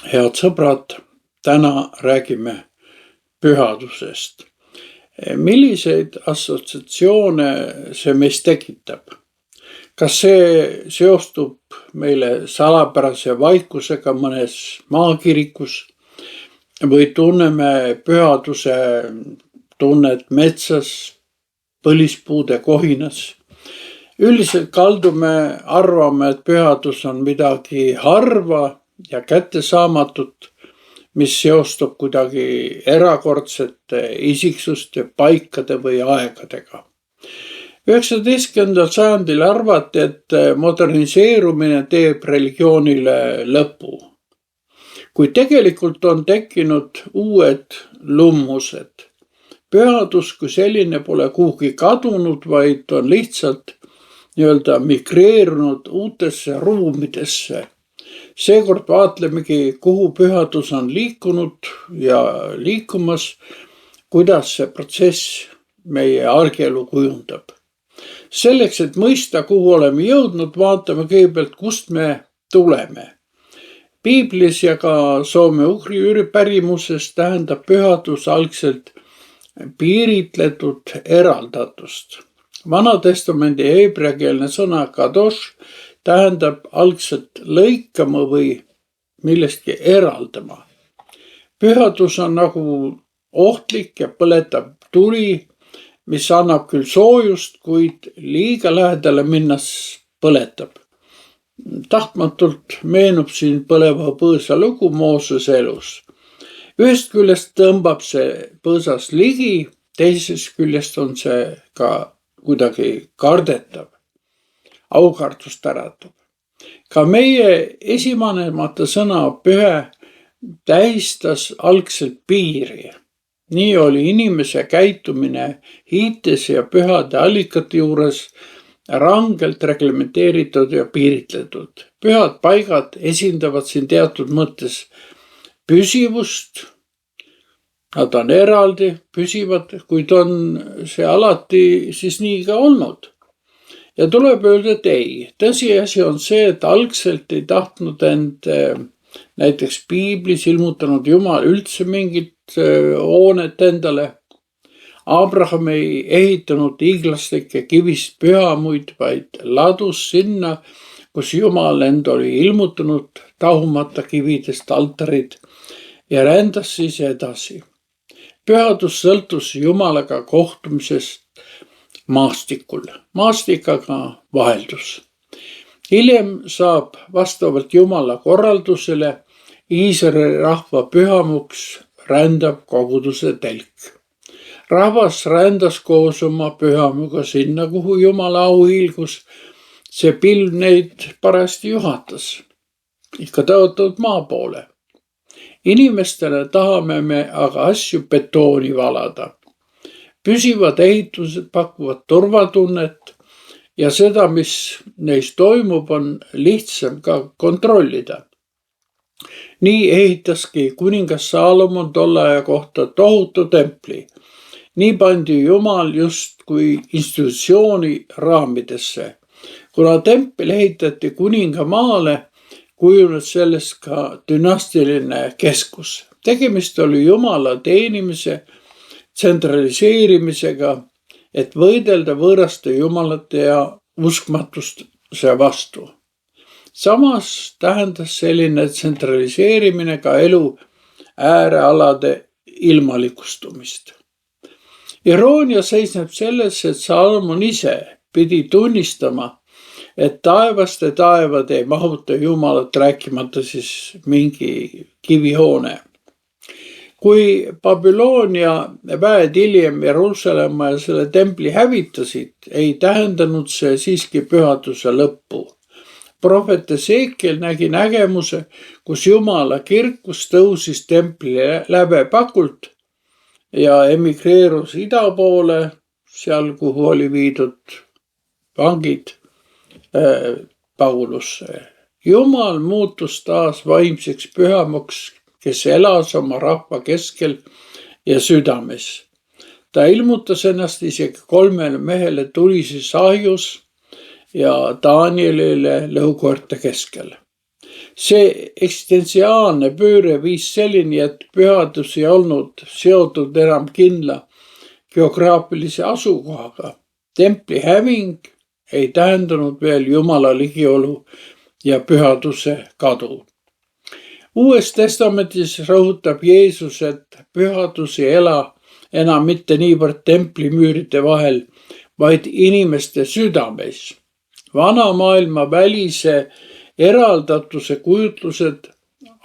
Head sõbrad, täna räägime pühadusest. Milliseid assotsiatsioone see meis tekitab? Kas see seostub meile salapärase vaikusega mõnes maakirikus või tunneme pühaduse tunnet metsas, põlispuude kohinas? Üldiselt kaldume arvama, et pühadus on midagi harva ja kättesaamatut, mis seostub kuidagi erakordsete isiksuste, paikade või aegadega. 19. sajandil arvati, et moderniseerumine teeb religioonile lõpu. Kuid tegelikult on tekkinud uued lummused. Pühadus kui selline pole kuhugi kadunud, vaid on lihtsalt migreerunud uutesse ruumidesse. Seekord vaatlemegi, kuhu pühadus on liikunud ja liikumas, kuidas see protsess meie argielu kujundab. Selleks, et mõista, kuhu oleme jõudnud, vaatame kõigepealt, kust me tuleme. Piiblis ja ka soome-ugri pärimuses tähendab pühadus algselt piiritletud eraldatust. Vanatestamendi heebreakeelne sõna kadosh tähendab algselt lõikama või millestki eraldama. Pühadus on nagu ohtlik ja põletav tuli, mis annab küll soojust, kuid liiga lähedale minnes põletab. Tahtmatult meenub siin põleva põõsa lugu Moosese elus. Ühest küljest tõmbab see põõsas ligi, teisest küljest on see ka kuidagi kardetav, aukartust äratab. Ka meie esivanemate sõna pühe tähistas algselt piiri. Nii oli inimese käitumine hiitese ja pühade allikate juures rangelt reglementeeritud ja piiritletud. Pühad paigad esindavad siin teatud mõttes püsivust. Nad on eraldi, püsivad, kuid on see alati siis nii ka olnud. Ja tuleb öelda, et ei. Tõsiasi on see, et algselt ei tahtnud end näiteks piiblis ilmutanud Jumal üldse mingit hoonet endale. Abraham ei ehitanud hiiglaslikke kivist pühamuid, vaid ladus sinna, kus Jumal end oli ilmutanud tahumata kividest altarid ja rändas siis edasi. Pühadus sõltus Jumalaga kohtumisest maastikul. Maastikaga vaheldus. Hiljem saab vastavalt Jumala korraldusele Iisraeli rahva pühamuks rändav koguduse telk. Rahvas rändas koos oma pühamuga sinna, kuhu Jumala au hiilgus. See pilv neid parajasti juhatas. Ikka tõotatud maa poole. Inimestele tahame me aga asju betooni valada. Püsivad ehitused pakuvad turvatunnet ja seda, mis neis toimub, on lihtsam ka kontrollida. Nii ehitaski kuningas Saalomon tolle aja kohta tohutu templi. Nii pandi Jumal justkui institutsiooni raamidesse. Kuna tempel ehitati kuninga maale, kujunes sellest ka dünastiline keskus. Tegemist oli Jumala teenimise tsentraliseerimisega, et võidelda võõraste jumalate ja uskmatuse vastu. Samas tähendas selline tsentraliseerimine ka elu äärealade ilmalikustumist. Iroonia seisneb selles, et Saalomon ise pidi tunnistama, et taevaste taevad ei mahuta Jumalat, rääkimata siis mingi kivihoone. Kui Babyloonia väed hiljem Jeruusalemma ja selle templi hävitasid, ei tähendanud see siiski pühaduse lõppu. Prohvet Esekiel nägi nägemuse, kus Jumala kirkus tõusis templi lävepakult ja emigreerus ida poole, seal kuhu oli viidud vangid Paulusse. Jumal muutus taas vaimseks pühamuks, kes elas oma rahva keskel ja südames. Ta ilmutas ennast isegi 3 mehele tulises ahjus ja Danielile lõukoerte keskel. See eksistentsiaalne pööre viis selleni, et pühadus ei olnud seotud enam kindla geograafilise asukohaga. Templi häving ei tähendanud veel Jumala ligiolu ja pühaduse kadu. Uues testamendis rõhutab Jeesus, et pühadus ei ela enam mitte niivõrd templimüüride vahel, vaid inimeste südames. Vana maailma välise eraldatuse kujutlused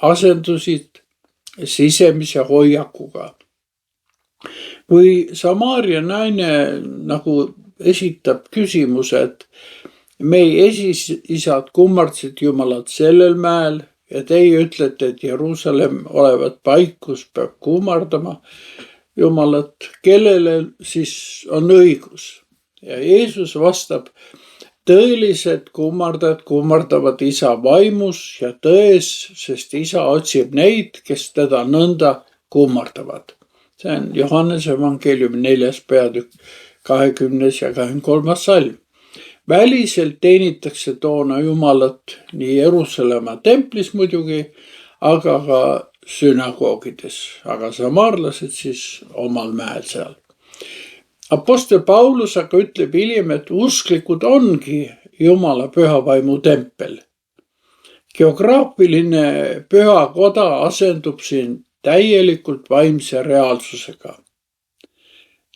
asendusid sisemise hoiakuga. Kui Samaaria naine nagu esitab küsimuse, et meie esiisad kummardasid Jumalat sellel mäel ja teie ütlete, et Jeruusalemm olevat paik, kus peab kummardama Jumalat, kellele siis on õigus? Ja Jeesus vastab, tõelised kummardajad kummardavad Isa vaimus ja tões, sest Isa otsib neid, kes teda nõnda kummardavad. See on Johannese evangeeliumi 4. peatükk 20. ja 23. salm. Väliselt teenitakse toona Jumalat nii Jeruusalemma templis muidugi, aga ka sünagoogides, aga samaarlased siis omal mäel seal. Apostel Paulus aga ütleb hiljem, et usklikud ongi Jumala pühavaimu tempel. Geograafiline pühakoda asendub siin täielikult vaimse reaalsusega.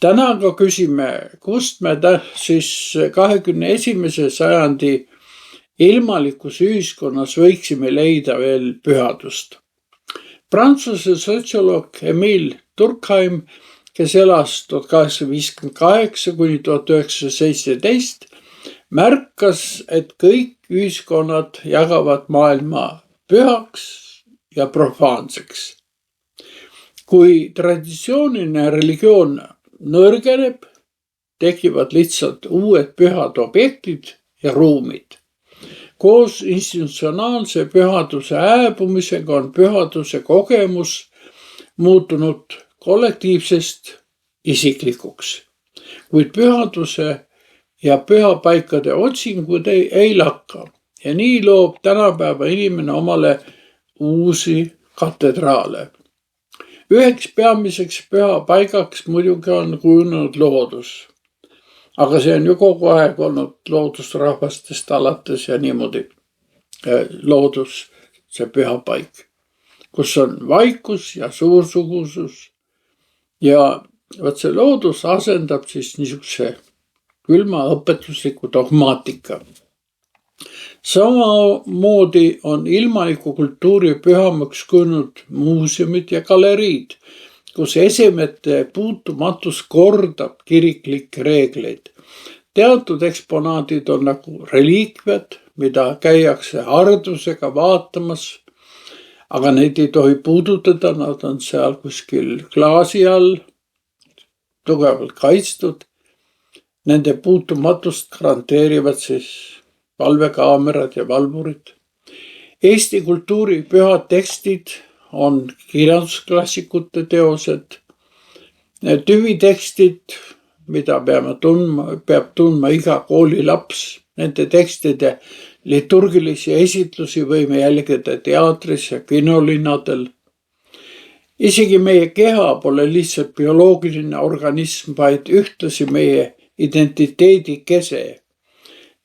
Täna ka küsime, kust me siis 21. sajandi ilmalikus ühiskonnas võiksime leida veel pühadust. Prantsuse sotsioloog Emile Durkheim, kes elas 1858 kuni 1917, märkas, et kõik ühiskonnad jagavad maailma pühaks ja profaanseks. Kui traditsiooniline religioon nõrgeneb, tekivad lihtsalt uued pühad objektid ja ruumid. Koos institutsionaalse pühaduse hääbumisega on pühaduse kogemus muutunud kollektiivsest isiklikuks, kuid pühaduse ja pühapaikade otsingud ei lakka ja nii loob tänapäeva inimene omale uusi katedraale. Üheks peamiseks pühapaigaks muidugi on kujunenud loodus, aga see on ju kogu aeg olnud loodusrahvastest alates ja niimoodi loodus, see pühapaik, kus on vaikus ja suursugusus. Ja võt see loodus asendab siis niisuguse külma õpetusliku dogmaatika. Samamoodi on ilmaliku kultuuri pühamaks kujunenud muuseumid ja galeriid, kus esemete puutumatus kordab kiriklikke reegleid. Teatud eksponaadid on nagu reliikviad, mida käiakse hardusega vaatamas, aga neid ei tohi puudutada, nad on seal kuskil klaasi all, tugevalt kaitstud. Nende puutumatust garanteerivad siis valvekaamerad ja valvurid. Eesti kultuuri pühad tekstid on kirjandusklassikute teosed. Tüvitekstid, mida peab tundma iga koolilaps, nende tekstide liturgilisi esitlusi võime jälgida teatris ja kinolinnadel. Isegi meie keha pole lihtsalt bioloogiline organism, vaid ühtlasi meie identiteedi kese.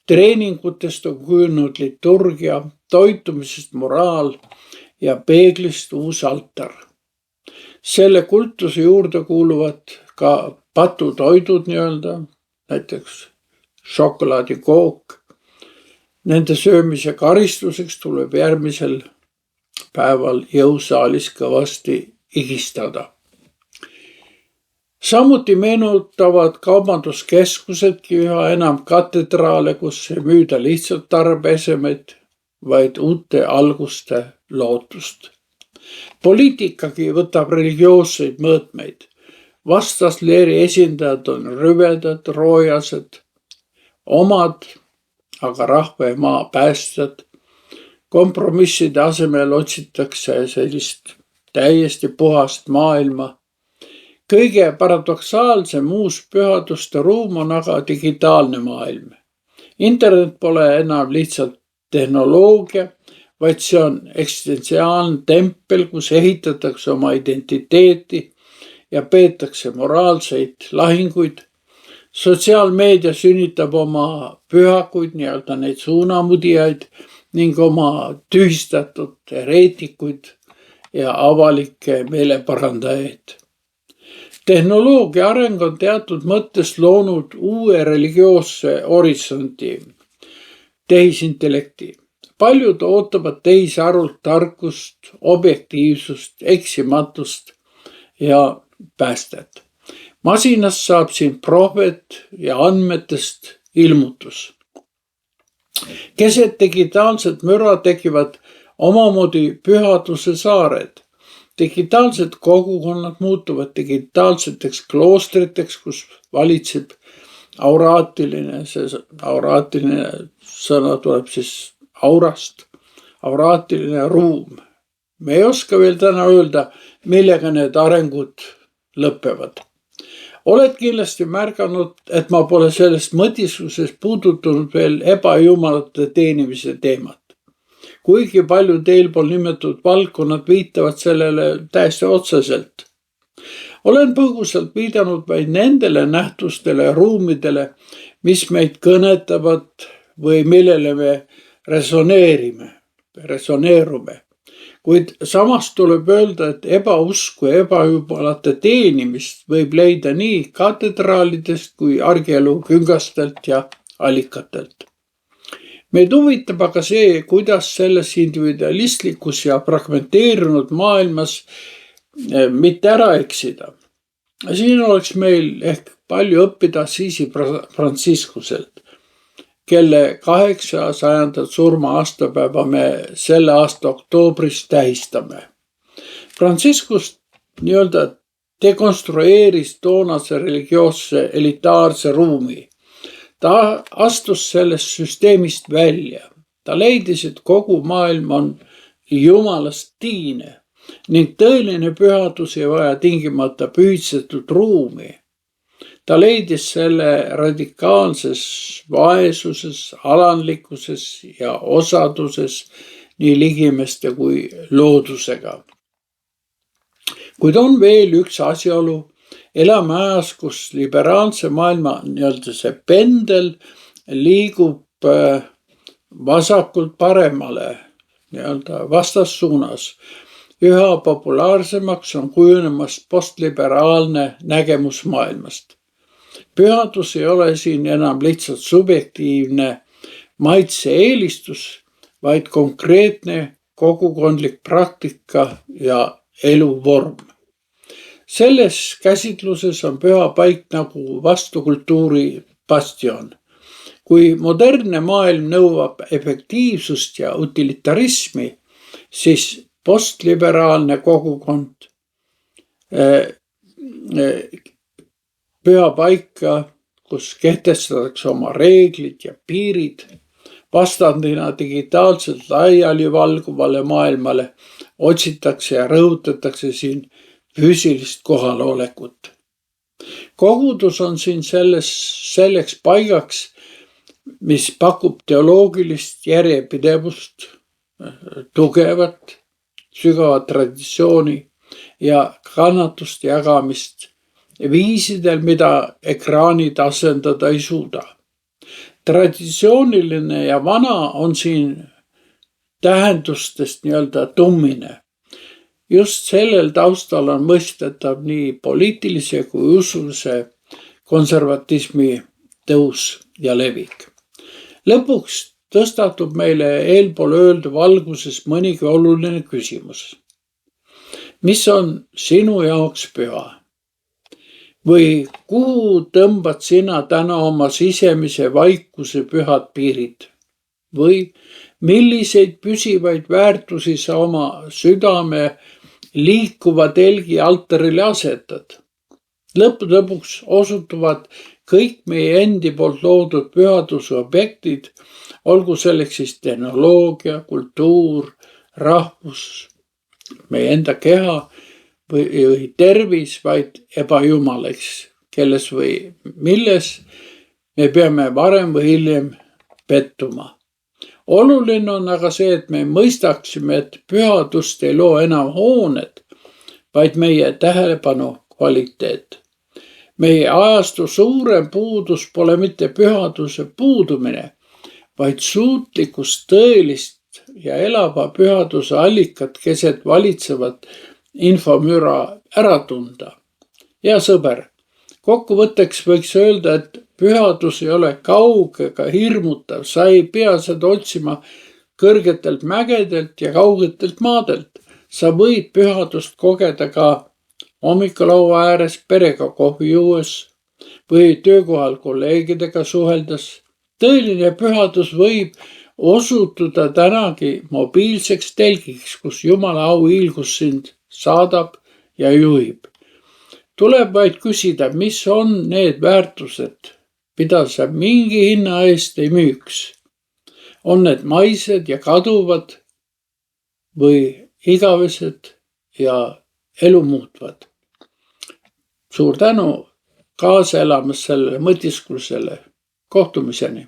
Treeningutest on kujunenud liturgia, toitumisest moraal ja peeglist uus altar. Selle kultuse juurde kuuluvad ka patutoidud nii-öelda, näiteks šokolaadikook. Nende söömise karistuseks tuleb järgmisel päeval jõusaalis kõvasti higistada. Samuti meenutavad kaubanduskeskusedki üha enam katedraale, kus ei müüda lihtsalt tarbeesemeid, vaid uute alguste lootust. Poliitikagi võtab religioosseid mõõtmeid. Vastasleeri esindajad on rüvedad, roojased, omad, aga rahva ja maa päästjad. Kompromisside asemel otsitakse sellist täiesti puhast maailma. Kõige paradoksaalsem uus pühaduste ruum on aga digitaalne maailm. Internet pole enam lihtsalt tehnoloogia, vaid see on eksistentsiaalne tempel, kus ehitatakse oma identiteeti ja peetakse moraalseid lahinguid. Sotsiaalmeedia sünnitab oma pühakuid, nii-öelda neid suunamudijaid ning oma tühistatud hereetikuid ja avalikke meeleparandajaid. Tehnoloogia areng on teatud mõttes loonud uue religioosse horisondi, tehisintellekti. Paljud ootavad tehisarult tarkust, objektiivsust, eksimatust ja päästet. Masinast saab siin prohvet ja andmetest ilmutus. Keset digitaalset müra tekivad omamoodi pühaduse saared. Digitaalsed kogukonnad muutuvad digitaalseteks kloostriteks, kus valitseb auraatiline, see auraatiline sõna tuleb siis aurast, auraatiline ruum. Me ei oska veel täna öelda, millega need arengud lõpevad. Oled kindlasti märganud, et ma pole sellest mõtiskuses puudutanud veel ebajumalate teenimise teemat. Kuigi palju teil pool nimetatud valdkonnad viitavad sellele täiesti otseselt. Olen põgusalt viidanud vaid nendele nähtustele ja ruumidele, mis meid kõnetavad või millele me resoneerume. Kuid samas tuleb öelda, et ebausku ja ebajumalate teenimist võib leida nii katedraalidest kui argielu küngastelt ja allikatelt. Meid huvitab aga see, kuidas selles individualistlikus ja fragmenteerunud maailmas mitte ära eksida. Siin oleks meil ehk palju õppida Assisi Franciscuselt, kelle 800. surma aastapäeva me selle aasta oktoobris tähistame. Franciscus nii-öelda dekonstrueeris toonase religioosse elitaarse ruumi. Ta astus sellest süsteemist välja. Ta leidis, et kogu maailm on jumalast tiine ning tõeline pühadus ei vaja tingimata pühitsetud ruumi. Ta leidis selle radikaalses vaesuses, alandlikkuses ja osaduses nii ligimeste kui loodusega. Kuid on veel üks asjaolu. Elame ajas, kus liberaalse maailma nii-öelda see pendel liigub vasakult paremale, nii-öelda vastassuunas. Üha populaarsemaks on kujunemas postliberaalne nägemus maailmast. Pühadus ei ole siin enam lihtsalt subjektiivne maitse-eelistus, vaid konkreetne kogukondlik praktika ja eluvorm. Selles käsitluses on püha paik nagu vastukultuuri bastion. Kui modernne maailm nõuab efektiivsust ja utilitarismi, siis postliberaalne kogukond püha paika, kus kehtestatakse oma reeglid ja piirid, vastandina digitaalselt laiali valguvale maailmale otsitakse ja rõhutatakse siin füüsilist kohalolekut. Kogudus on siin selleks paigaks, mis pakub teoloogilist järjepidevust, tugevat, sügavat traditsiooni ja kannatuste jagamist viisidel, mida ekraanid asendada ei suuda. Traditsiooniline ja vana on siin tähendustest nii-öelda tummine. Just sellel taustal on mõistetav nii poliitilise kui usulise konservatismi tõus ja levik. Lõpuks tõstatub meile eelpool öeldu valguses mõnigi oluline küsimus. Mis on sinu jaoks püha? Või kuhu tõmbad sina täna oma sisemise vaikuse pühad piirid? Või milliseid püsivaid väärtusi sa oma südame liikuva telgi altarile asetad? Lõpuks osutuvad kõik meie endi poolt loodud pühaduse objektid, olgu selleks siis tehnoloogia, kultuur, rahvus, meie enda keha või tervis, vaid ebajumalaks, kelles või milles me peame varem või hiljem pettuma. Oluline on aga see, et me mõistaksime, et pühadust ei loo enam hooned, vaid meie tähelepanu kvaliteet. Meie ajastu suurem puudus pole mitte pühaduse puudumine, vaid suutlikkus tõelist ja elava pühaduse allikat keset valitsevat infomüra ära tunda. Ja sõber, kokkuvõtteks võiks öelda, et pühadus ei ole kauge ega hirmutav. Sa ei pea seda otsima kõrgetelt mägedelt ja kaugetelt maadelt. Sa võid pühadust kogeda ka hommikulaua ääres perega kohvi juues või töökohal kolleegidega suheldes. Tõeline pühadus võib osutuda tänagi mobiilseks telgiks, kus Jumala auhiilgus sind saadab ja juhib. Tuleb vaid küsida, mis on need väärtused, mida sa mingi hinna eest ei müüks. On need maised ja kaduvad või igavesed ja elu muutvad. Suur tänu kaasa elamast sellele mõtisklusele. Kohtumiseni!